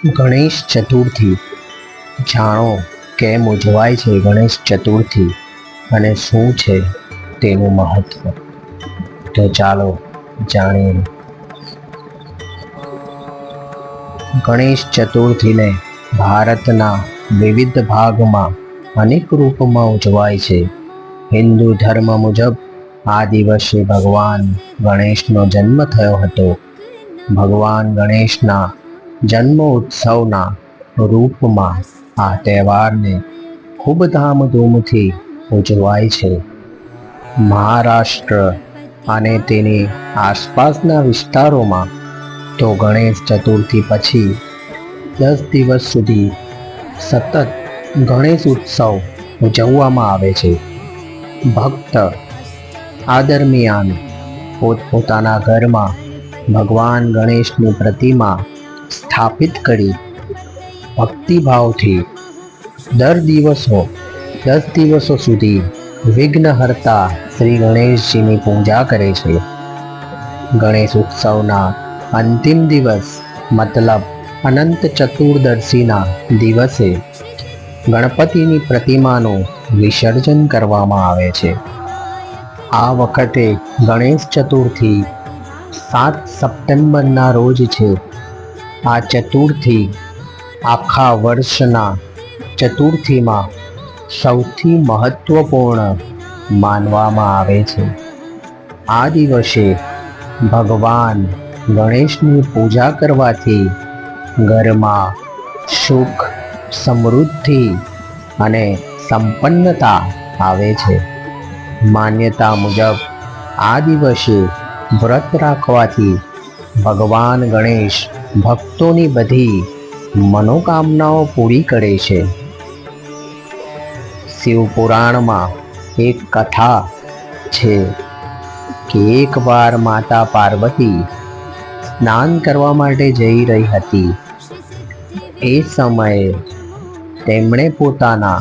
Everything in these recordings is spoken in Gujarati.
ગણેશ ચતુર્થી. જાણો કેમ ઉજવાય છે ગણેશ ચતુર્થી અને શું છે તેનું મહત્વ. તો ચાલો જાણીએ. ગણેશ ચતુર્થીને ભારતના વિવિધ ભાગમાં અનેક રૂપમાં ઉજવાય છે. હિન્દુ ધર્મ મુજબ આ દિવસે ભગવાન ગણેશનો જન્મ થયો હતો. ભગવાન ગણેશના જન્મ ઉત્સવના રૂપમાં આ તહેવારને ખૂબ ધામધૂમથી ઉજવાય છે. મહારાષ્ટ્ર અને તેની આસપાસના વિસ્તારોમાં તો ગણેશ ચતુર્થી પછી 10 દિવસ સુધી સતત ગણેશ ઉત્સવ ઉજવવામાં આવે છે. ભક્ત આ દરમિયાન પોતપોતાના ઘરમાં ભગવાન ગણેશની પ્રતિમા સ્થાપિત કરી ભક્તિભાવથી 10 દિવસો સુધી વિઘ્નહર્તા શ્રી ગણેશજીની પૂજા કરે છે. ગણેશ ઉત્સવના અંતિમ દિવસ મતલબ અનંત ચતુર્દશીના દિવસે ગણપતિની પ્રતિમાનું વિસર્જન કરવામાં આવે છે. આ વખતે ગણેશ ચતુર્થી 7 સપ્ટેમ્બરના રોજ છે. આ ચતુર્થી આખા વર્ષના ચતુર્થીમાં સૌથી મહત્વપૂર્ણ માનવામાં આવે છે. આ દિવસે ભગવાન ગણેશની પૂજા કરવાથી ઘરમાં સુખ, સમૃદ્ધિ અને સંપન્નતા આવે છે. માન્યતા મુજબ આ દિવસે વ્રત રાખવાથી ભગવાન ગણેશ ભક્તોની બધી મનોકામનાઓ પૂરી કરે છે. શિવપુરાણમાં એક કથા છે કે એકવાર માતા પાર્વતી સ્નાન કરવા માટે જઈ રહી હતી. એ સમયે તેમણે પોતાના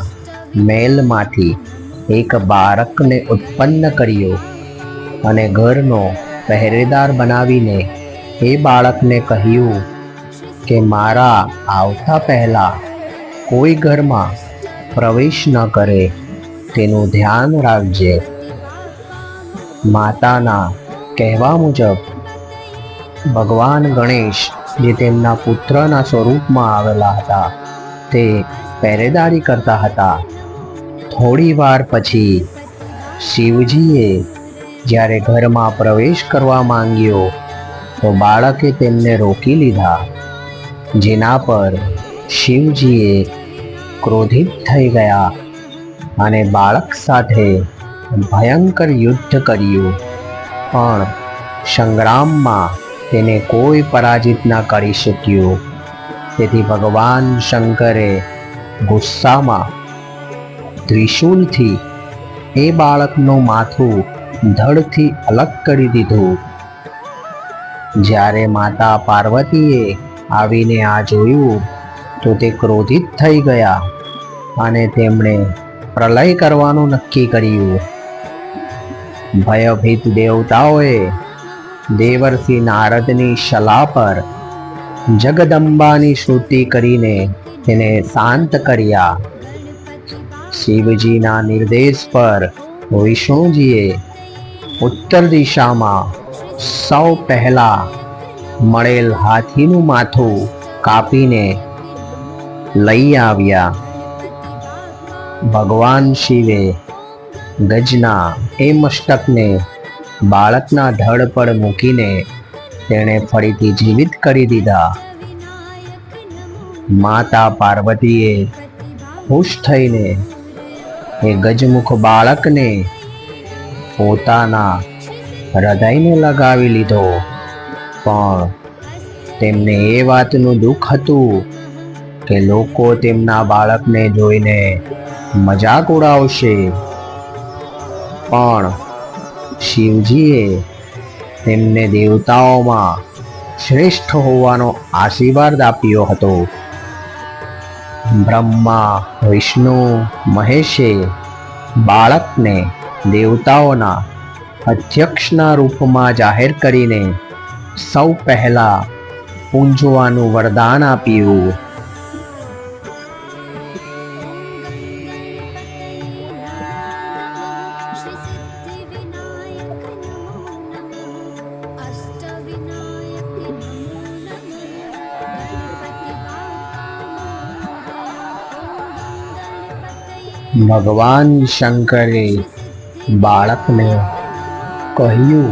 મહેલમાંથી એક બાળકને ઉત્પન્ન કર્યો અને ઘરનો પહેરેદાર બનાવીને એ બાળકને કહ્યું કે મારા આવતા પહેલા કોઈ ઘરમાં પ્રવેશ ન કરે તેનું ધ્યાન રાખજે. માતાના કહેવા મુજબ ભગવાન ગણેશ જે તેમના પુત્રના સ્વરૂપમાં આવેલા હતા તે પહેરેદારી કરતા હતા. થોડી વાર પછી શિવજીએ જ્યારે ઘરમાં પ્રવેશ કરવા માંગ્યો તો બાળકે તેમને રોકી લીધા, જેના પર શિવજીએ ક્રોધિત થઈ ગયા અને બાળક સાથે ભયંકર યુદ્ધ કર્યું. પણ સંગ્રામમાં તેને કોઈ પરાજિત ન કરી શક્યું. તેથી ભગવાન શંકરે ગુસ્સામાં ત્રિશૂલથી એ બાળકનું માથું ધડથી અલગ કરી દીધું. જ્યારે માતા પાર્વતીએ આવીને આ જોયું તો તે ક્રોધિત થઈ ગયા અને તેમણે પ્રલય કરવાનું નક્કી કર્યું. ભયભીત દેવતાઓએ દેવર્ષિ નારદની સલાહ પર જગદંબાની સ્તુતિ કરીને તેને શાંત કર્યા. શિવજીના નિર્દેશ પર વિષ્ણુજીએ ઉત્તર દિશામાં સૌ પહેલા મળેલ હાથીનું માથું કાપીને લઈ આવ્યા. ભગવાન શિવે ગજના એ મસ્તકને બાળકના ધડ પર મૂકીને તેણે ફરીથી જીવિત કરી દીધા. માતા પાર્વતીએ ખુશ થઈને એ ગજમુખ બાળકને પોતાના હૃદયને લગાવી લીધો. પણ તેમને એ વાતનું દુઃખ હતું કે લોકો તેમના બાળકને જોઈને મજાક ઉડાવશે. પણ શિવજીએ તેમને દેવતાઓમાં શ્રેષ્ઠ હોવાનો આશીર્વાદ આપ્યો હતો. બ્રહ્મા, વિષ્ણુ, મહેશે બાળકને દેવતાઓના અધ્યક્ષના રૂપમાં જાહેર કરીને સૌ પહેલા પૂંજવાનું વરદાન આપ્યું. ભગવાન શંકરે બાળકને કહ્યું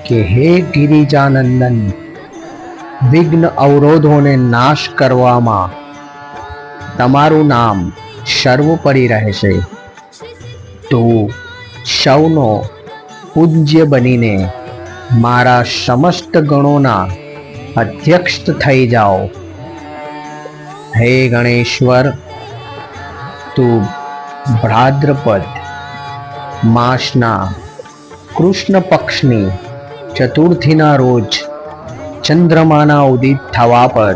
કે હે ગિરિજાનંદન, વિઘ્ન અવરોધોને નાશ કરવામાં તમારું નામ સર્વોપરી રહેશે. તું સૌનો પૂજ્ય બનીને મારા સમસ્ત ગણોના અધ્યક્ષ થઈ જાઓ. હે ગણેશ્વર, તું ભાદ્રપદ માસના કૃષ્ણ પક્ષની ચતુર્થીના રોજ ચંદ્રમાના ઉદિત થવા પર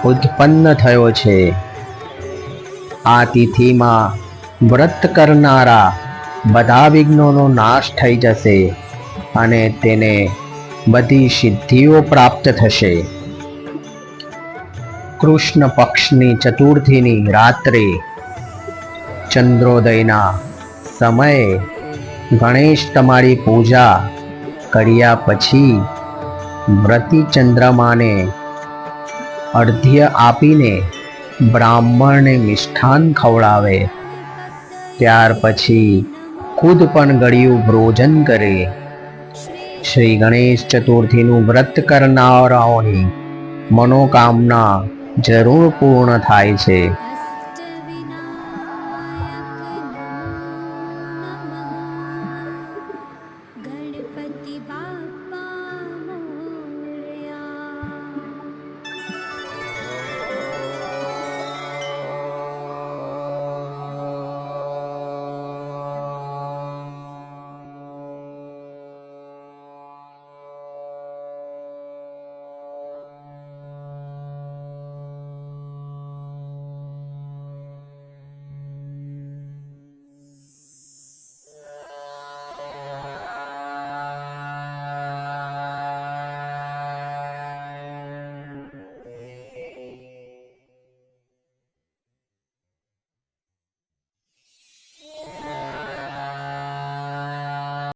ઉત્પન્ન થયો છે. આ તિથિમાં વ્રત કરનારા બધા વિઘ્નોનો નાશ થઈ જશે અને તેને બધી સિદ્ધિઓ પ્રાપ્ત થશે. કૃષ્ણ પક્ષની ચતુર્થીની રાત્રે ચંદ્રોદયના સમયે ગણેશ તમારી પૂજા કર્યા પછી વ્રતી ચંદ્રમાને અર્ધ્ય આપીને બ્રાહ્મણને મિષ્ઠાન ખવડાવે. ત્યાર પછી ખુદ પણ ગળ્યું ભોજન કરે. શ્રી ગણેશ ચતુર્થીનું વ્રત કરનારાઓની મનોકામના જરૂર પૂર્ણ થાય છે.